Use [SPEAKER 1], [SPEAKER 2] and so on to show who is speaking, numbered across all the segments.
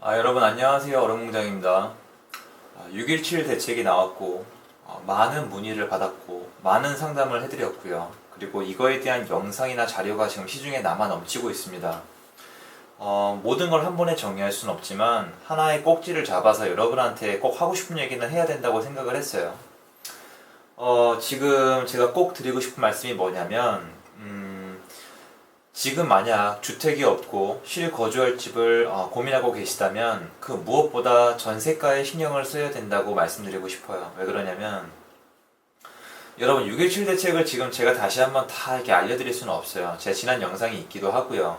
[SPEAKER 1] 여러분 안녕하세요. 얼음공장입니다. 6.17 대책이 나왔고 많은 문의를 받았고 많은 상담을 해드렸고요. 그리고 이거에 대한 영상이나 자료가 지금 시중에 남아 넘치고 있습니다. 모든 걸 한 번에 정리할 수는 없지만 하나의 꼭지를 잡아서 여러분한테 꼭 하고 싶은 얘기는 해야 된다고 생각을 했어요. 지금 제가 꼭 드리고 싶은 말씀이 뭐냐면 지금 만약 주택이 없고 실거주할 집을 고민하고 계시다면 그 무엇보다 전세가에 신경을 써야 된다고 말씀드리고 싶어요. 왜 그러냐면 여러분 6.17 대책을 지금 제가 다시 한번 다 이렇게 알려드릴 수는 없어요. 제 지난 영상이 있기도 하고요.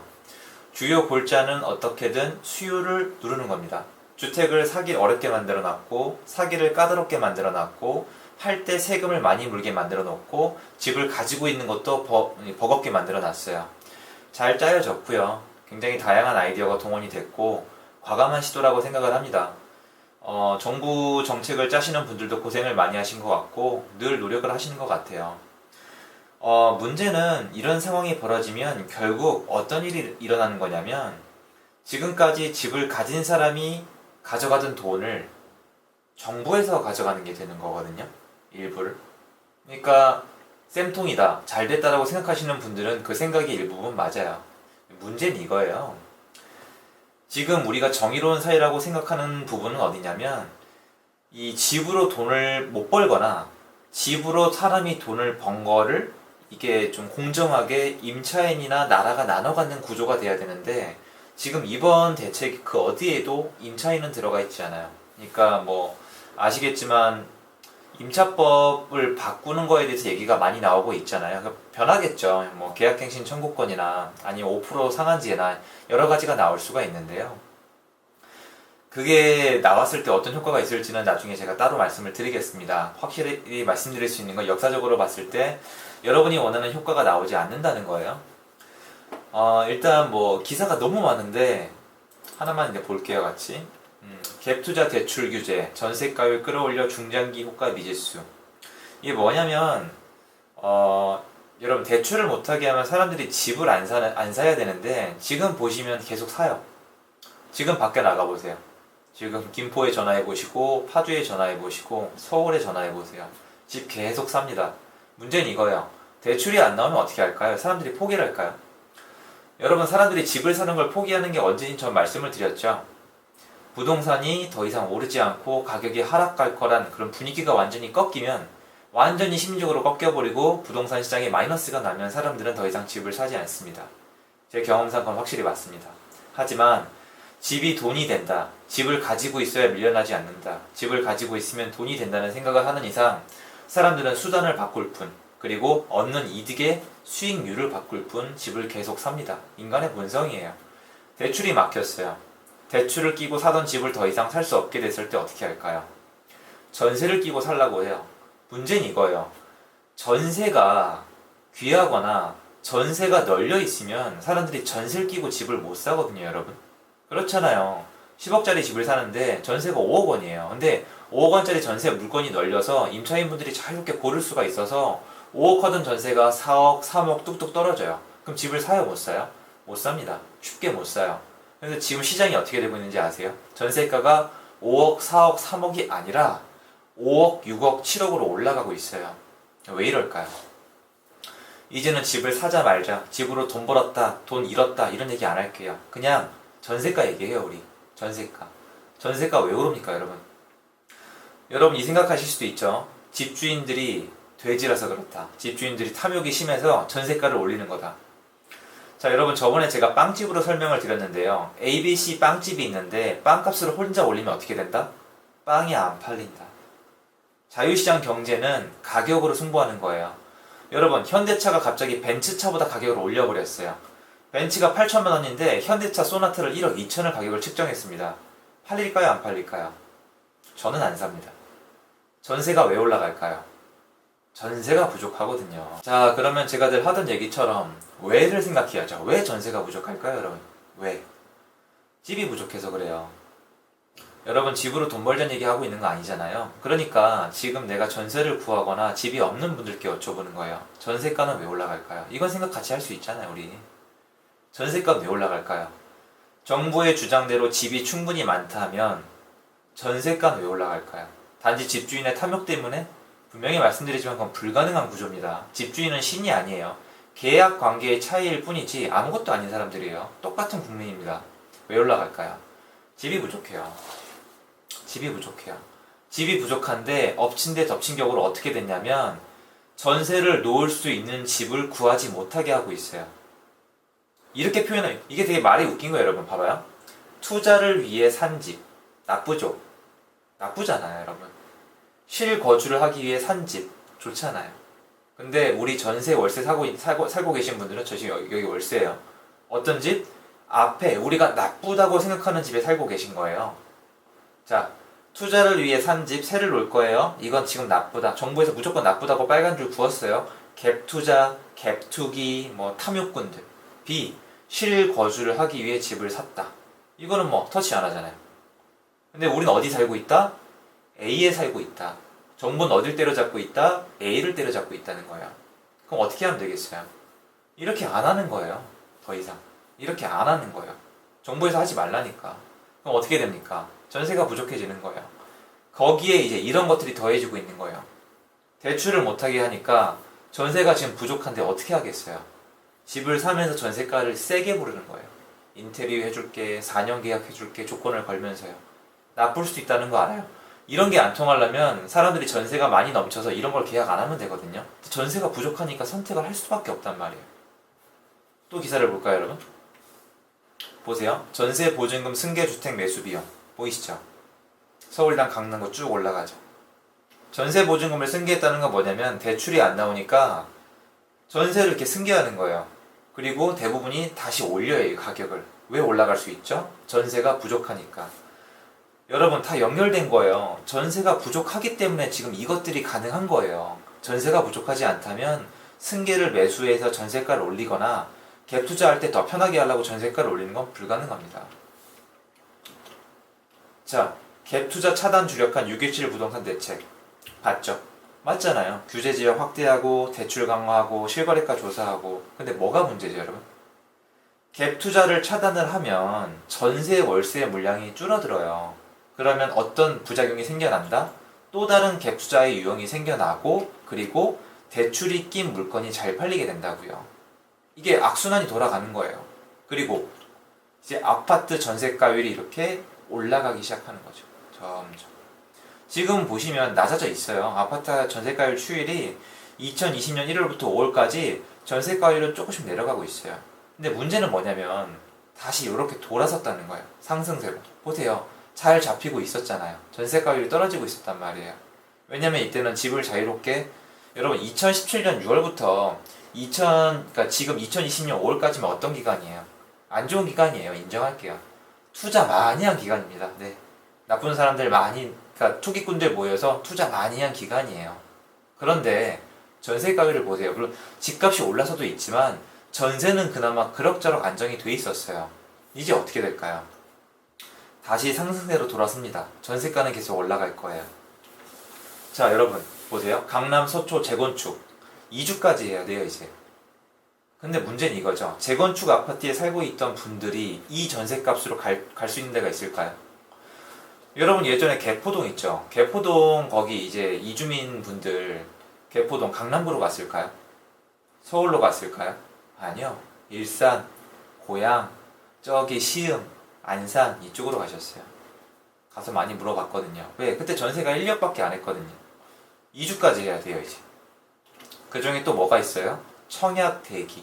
[SPEAKER 1] 주요 골자는 어떻게든 수요를 누르는 겁니다. 주택을 사기 어렵게 만들어 놨고 사기를 까다롭게 만들어 놨고 할 때 세금을 많이 물게 만들어 놓고 집을 가지고 있는 것도 버겁게 만들어 놨어요. 잘 짜여졌고요. 굉장히 다양한 아이디어가 동원이 됐고 과감한 시도라고 생각을 합니다. 정부 정책을 짜시는 분들도 고생을 많이 하신 것 같고 늘 노력을 하시는 것 같아요. 문제는 이런 상황이 벌어지면 결국 어떤 일이 일어나는 거냐면 지금까지 집을 가진 사람이 가져가던 돈을 정부에서 가져가는 게 되는 거거든요. 일부를. 그러니까 쌤통이다, 잘 됐다라고 생각하시는 분들은 그 생각이 일부분 맞아요. 문제는 이거예요. 지금 우리가 정의로운 사회라고 생각하는 부분은 어디냐면 이 집으로 돈을 못 벌거나 집으로 사람이 돈을 번 거를 이게 좀 공정하게 임차인이나 나라가 나눠 갖는 구조가 돼야 되는데 지금 이번 대책 그 어디에도 임차인은 들어가 있지 않아요. 그러니까 뭐 아시겠지만 임차법을 바꾸는 거에 대해서 얘기가 많이 나오고 있잖아요. 변하겠죠. 뭐 계약갱신 청구권이나 아니면 5% 상한제나 여러 가지가 나올 수가 있는데요. 그게 나왔을 때 어떤 효과가 있을지는 나중에 제가 따로 말씀을 드리겠습니다. 확실히 말씀드릴 수 있는 건 역사적으로 봤을 때 여러분이 원하는 효과가 나오지 않는다는 거예요. 일단 뭐 기사가 너무 많은데 하나만 이제 볼게요, 같이. 갭투자 대출 규제, 전세가율 끌어올려 중장기 효과 미지수. 이게 뭐냐면 여러분 대출을 못하게 하면 사람들이 집을 안 사야 되는데 지금 보시면 계속 사요. 지금 밖에 나가보세요. 지금 김포에 전화해보시고 파주에 전화해보시고 서울에 전화해보세요. 집 계속 삽니다. 문제는 이거예요. 대출이 안 나오면 어떻게 할까요? 사람들이 포기를 할까요? 여러분 사람들이 집을 사는 걸 포기하는 게 언제인지 전 말씀을 드렸죠. 부동산이 더 이상 오르지 않고 가격이 하락할 거란 그런 분위기가 완전히 꺾이면 완전히 심리적으로 꺾여버리고 부동산 시장에 마이너스가 나면 사람들은 더 이상 집을 사지 않습니다. 제 경험상 그건 확실히 맞습니다. 하지만 집이 돈이 된다. 집을 가지고 있어야 밀려나지 않는다. 집을 가지고 있으면 돈이 된다는 생각을 하는 이상 사람들은 수단을 바꿀 뿐 그리고 얻는 이득의 수익률을 바꿀 뿐 집을 계속 삽니다. 인간의 본성이에요. 대출이 막혔어요. 대출을 끼고 사던 집을 더 이상 살 수 없게 됐을 때 어떻게 할까요? 전세를 끼고 살라고 해요. 문제는 이거예요. 전세가 귀하거나 전세가 널려 있으면 사람들이 전세를 끼고 집을 못 사거든요, 여러분. 그렇잖아요. 10억짜리 집을 사는데 전세가 5억 원이에요. 근데 5억 원짜리 전세 물건이 널려서 임차인분들이 자유롭게 고를 수가 있어서 5억 하던 전세가 4억, 3억 뚝뚝 떨어져요. 그럼 집을 사요, 못 사요? 못 삽니다. 쉽게 못 사요. 그래서 지금 시장이 어떻게 되고 있는지 아세요? 전세가가 5억, 4억, 3억이 아니라 5억, 6억, 7억으로 올라가고 있어요. 왜 이럴까요? 이제는 집을 사자 말자, 집으로 돈 벌었다, 돈 잃었다 이런 얘기 안 할게요. 그냥 전세가 얘기해요, 우리. 전세가. 전세가 왜 오릅니까, 여러분? 여러분 이 생각하실 수도 있죠. 집주인들이 돼지라서 그렇다. 집주인들이 탐욕이 심해서 전세가를 올리는 거다. 자, 여러분 저번에 제가 빵집으로 설명을 드렸는데요. ABC 빵집이 있는데 빵값을 혼자 올리면 어떻게 된다? 빵이 안 팔린다. 자유시장 경제는 가격으로 승부하는 거예요. 여러분 현대차가 갑자기 벤츠차보다 가격을 올려버렸어요. 벤츠가 8천만 원인데 현대차 소나타를 1억 2천을 가격을 측정했습니다. 팔릴까요? 안 팔릴까요? 저는 안 삽니다. 전세가 왜 올라갈까요? 전세가 부족하거든요. 자, 그러면 제가 늘 하던 얘기처럼 왜를 생각해야죠. 왜 전세가 부족할까요, 여러분? 왜? 집이 부족해서 그래요. 여러분 집으로 돈 벌자는 얘기하고 있는 거 아니잖아요. 그러니까 지금 내가 전세를 구하거나 집이 없는 분들께 여쭤보는 거예요. 전세가는 왜 올라갈까요? 이건 생각 같이 할 수 있잖아요, 우리. 전세가 왜 올라갈까요? 정부의 주장대로 집이 충분히 많다면 전세가는 왜 올라갈까요? 단지 집주인의 탐욕 때문에? 분명히 말씀드리지만 그건 불가능한 구조입니다. 집주인은 신이 아니에요. 계약 관계의 차이일 뿐이지 아무것도 아닌 사람들이에요. 똑같은 국민입니다. 왜 올라갈까요? 집이 부족해요. 집이 부족해요. 집이 부족한데 엎친 데 덮친 격으로 어떻게 됐냐면 전세를 놓을 수 있는 집을 구하지 못하게 하고 있어요. 이렇게 표현을, 이게 되게 말이 웃긴 거예요, 여러분. 봐봐요. 투자를 위해 산 집. 나쁘죠? 나쁘잖아요, 여러분. 실거주를 하기 위해 산 집. 좋잖아요. 근데 우리 전세 월세 살고 계신 분들은, 저 지금 여기 월세예요. 어떤 집? 앞에 우리가 나쁘다고 생각하는 집에 살고 계신 거예요. 자, 투자를 위해 산 집, 세를 놓을 거예요. 이건 지금 나쁘다. 정부에서 무조건 나쁘다고 빨간 줄 그었어요. 갭 투자, 갭 투기, 뭐 탐욕꾼들. B, 실거주를 하기 위해 집을 샀다. 이거는 뭐 터치 안 하잖아요. 근데 우린 어디 살고 있다? A에 살고 있다. 정부는 어딜 때려잡고 있다? A를 때려잡고 있다는 거예요. 그럼 어떻게 하면 되겠어요? 이렇게 안 하는 거예요. 더 이상. 이렇게 안 하는 거예요. 정부에서 하지 말라니까. 그럼 어떻게 됩니까? 전세가 부족해지는 거예요. 거기에 이제 이런 것들이 더해지고 있는 거예요. 대출을 못하게 하니까 전세가 지금 부족한데 어떻게 하겠어요? 집을 사면서 전세가를 세게 부르는 거예요. 인테리어 해줄게, 4년 계약 해줄게 조건을 걸면서요. 나쁠 수도 있다는 거 알아요. 이런 게 안 통하려면 사람들이 전세가 많이 넘쳐서 이런 걸 계약 안 하면 되거든요. 전세가 부족하니까 선택을 할 수밖에 없단 말이에요. 또 기사를 볼까요, 여러분? 보세요. 전세 보증금 승계주택 매수 비용 보이시죠? 서울이랑 강남구 쭉 올라가죠. 전세 보증금을 승계했다는 건 뭐냐면 대출이 안 나오니까 전세를 이렇게 승계하는 거예요. 그리고 대부분이 다시 올려요, 이 가격을. 왜 올라갈 수 있죠? 전세가 부족하니까. 여러분, 다 연결된 거예요. 전세가 부족하기 때문에 지금 이것들이 가능한 거예요. 전세가 부족하지 않다면 승계를 매수해서 전세가를 올리거나 갭 투자할 때 더 편하게 하려고 전세가를 올리는 건 불가능합니다. 자, 갭 투자 차단 주력한 6.17 부동산 대책 봤죠? 맞잖아요. 규제 지역 확대하고 대출 강화하고 실거래가 조사하고. 근데 뭐가 문제죠, 여러분? 갭 투자를 차단을 하면 전세 월세 물량이 줄어들어요. 그러면 어떤 부작용이 생겨난다? 또 다른 갭 투자의 유형이 생겨나고, 그리고 대출이 낀 물건이 잘 팔리게 된다고요. 이게 악순환이 돌아가는 거예요. 그리고 이제 아파트 전세가율이 이렇게 올라가기 시작하는 거죠. 점점. 지금 보시면 낮아져 있어요. 아파트 전세가율 추이율이 2020년 1월부터 5월까지 전세가율은 조금씩 내려가고 있어요. 근데 문제는 뭐냐면 다시 이렇게 돌아섰다는 거예요. 상승세로. 보세요. 잘 잡히고 있었잖아요. 전세가율이 떨어지고 있었단 말이에요. 왜냐면 이때는 집을 자유롭게, 여러분 2017년 6월부터 그러니까 지금 2020년 5월까지면 어떤 기간이에요? 안 좋은 기간이에요. 인정할게요. 투자 많이 한 기간입니다. 네. 나쁜 사람들 많이, 그러니까 투기꾼들 모여서 투자 많이 한 기간이에요. 그런데 전세가율을 보세요. 물론 집값이 올라서도 있지만 전세는 그나마 그럭저럭 안정이 돼 있었어요. 이제 어떻게 될까요? 다시 상승세로 돌아섭니다. 전세가는 계속 올라갈 거예요. 자, 여러분 보세요. 강남 서초 재건축 2주까지 해야 돼요, 이제. 근데 문제는 이거죠. 재건축 아파트에 살고 있던 분들이 이 전세값으로 갈 수 있는 데가 있을까요? 여러분 예전에 개포동 있죠? 개포동 거기 이제 이주민 분들 개포동 강남구로 갔을까요? 서울로 갔을까요? 아니요. 일산, 고양, 저기 시흥, 안산 이쪽으로 가셨어요. 가서 많이 물어봤거든요. 왜? 그때 전세가 1년밖에 안 했거든요. 2주까지 해야 돼요, 이제. 그 중에 또 뭐가 있어요? 청약 대기.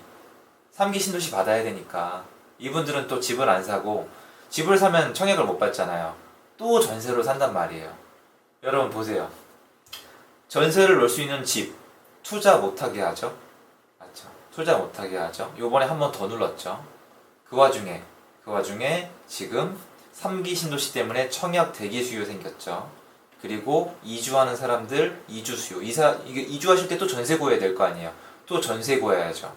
[SPEAKER 1] 3기 신도시 받아야 되니까 이분들은 또 집을 안 사고, 집을 사면 청약을 못 받잖아요. 또 전세로 산단 말이에요. 여러분 보세요. 전세를 놓을 수 있는 집 투자 못하게 하죠. 맞죠? 투자 못하게 하죠. 요번에 한 번 더 눌렀죠. 그 와중에 지금 3기 신도시 때문에 청약 대기 수요 생겼죠. 그리고 이주하는 사람들 이주 수요. 이주하실 때 또 전세 구해야 될 거 아니에요. 또 전세 구해야죠.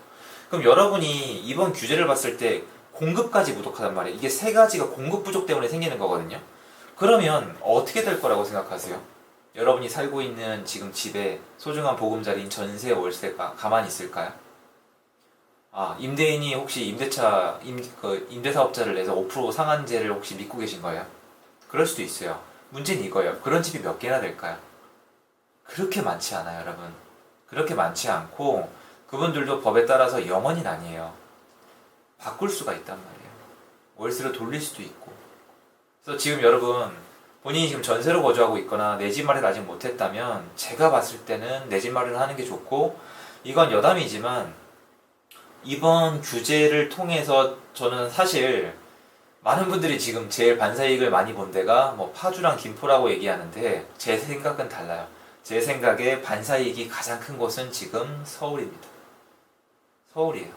[SPEAKER 1] 그럼 여러분이 이번 규제를 봤을 때 공급까지 부족하단 말이에요. 이게 세 가지가 공급 부족 때문에 생기는 거거든요. 그러면 어떻게 될 거라고 생각하세요? 여러분이 살고 있는 지금 집에 소중한 보금자리인 전세 월세가 가만히 있을까요? 임대인이 혹시 임대사업자를 내서 5% 상한제를 혹시 믿고 계신 거예요? 그럴 수도 있어요. 문제는 이거예요. 그런 집이 몇 개나 될까요? 그렇게 많지 않아요, 여러분. 그렇게 많지 않고 그분들도 법에 따라서 영원히는 아니에요. 바꿀 수가 있단 말이에요. 월세로 돌릴 수도 있고. 그래서 지금 여러분 본인이 지금 전세로 거주하고 있거나 내 집 마련 아직 못했다면 제가 봤을 때는 내 집 마련을 하는 게 좋고, 이건 여담이지만 이번 규제를 통해서 저는 사실 많은 분들이 지금 제일 반사이익을 많이 본 데가 뭐 파주랑 김포라고 얘기하는데 제 생각은 달라요. 제 생각에 반사이익이 가장 큰 곳은 지금 서울입니다. 서울이에요.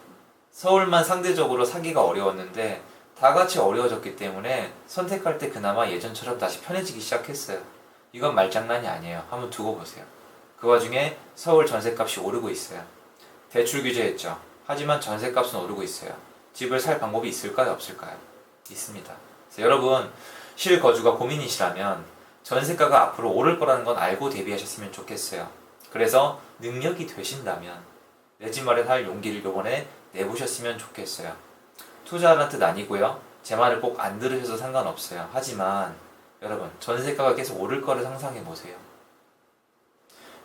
[SPEAKER 1] 서울만 상대적으로 사기가 어려웠는데 다 같이 어려워졌기 때문에 선택할 때 그나마 예전처럼 다시 편해지기 시작했어요. 이건 말장난이 아니에요. 한번 두고 보세요. 그 와중에 서울 전셋값이 오르고 있어요. 대출 규제했죠. 하지만 전셋값은 오르고 있어요. 집을 살 방법이 있을까요? 없을까요? 있습니다. 그래서 여러분 실거주가 고민이시라면 전세가가 앞으로 오를 거라는 건 알고 대비하셨으면 좋겠어요. 그래서 능력이 되신다면 내 집 마련할 용기를 요번에 내보셨으면 좋겠어요. 투자하는 뜻 아니고요. 제 말을 꼭 안 들으셔도 상관없어요. 하지만 여러분 전세가가 계속 오를 거를 상상해 보세요.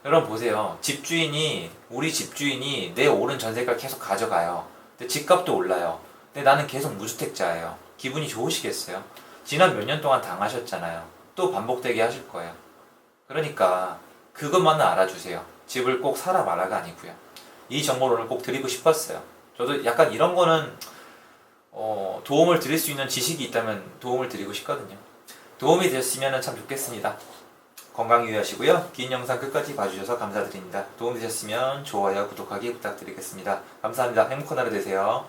[SPEAKER 1] 여러분 보세요. 우리 집주인이 내 오른 전세가를 계속 가져가요. 근데 집값도 올라요. 근데 나는 계속 무주택자예요. 기분이 좋으시겠어요? 지난 몇 년 동안 당하셨잖아요. 또 반복되게 하실 거예요. 그러니까 그것만은 알아주세요. 집을 꼭 사라 말아가 아니고요. 이 정보를 오늘 꼭 드리고 싶었어요. 저도 약간 이런 거는 도움을 드릴 수 있는 지식이 있다면 도움을 드리고 싶거든요. 도움이 되셨으면 참 좋겠습니다. 건강 유의하시고요. 긴 영상 끝까지 봐주셔서 감사드립니다. 도움이 되셨으면 좋아요, 구독하기 부탁드리겠습니다. 감사합니다. 행복한 하루 되세요.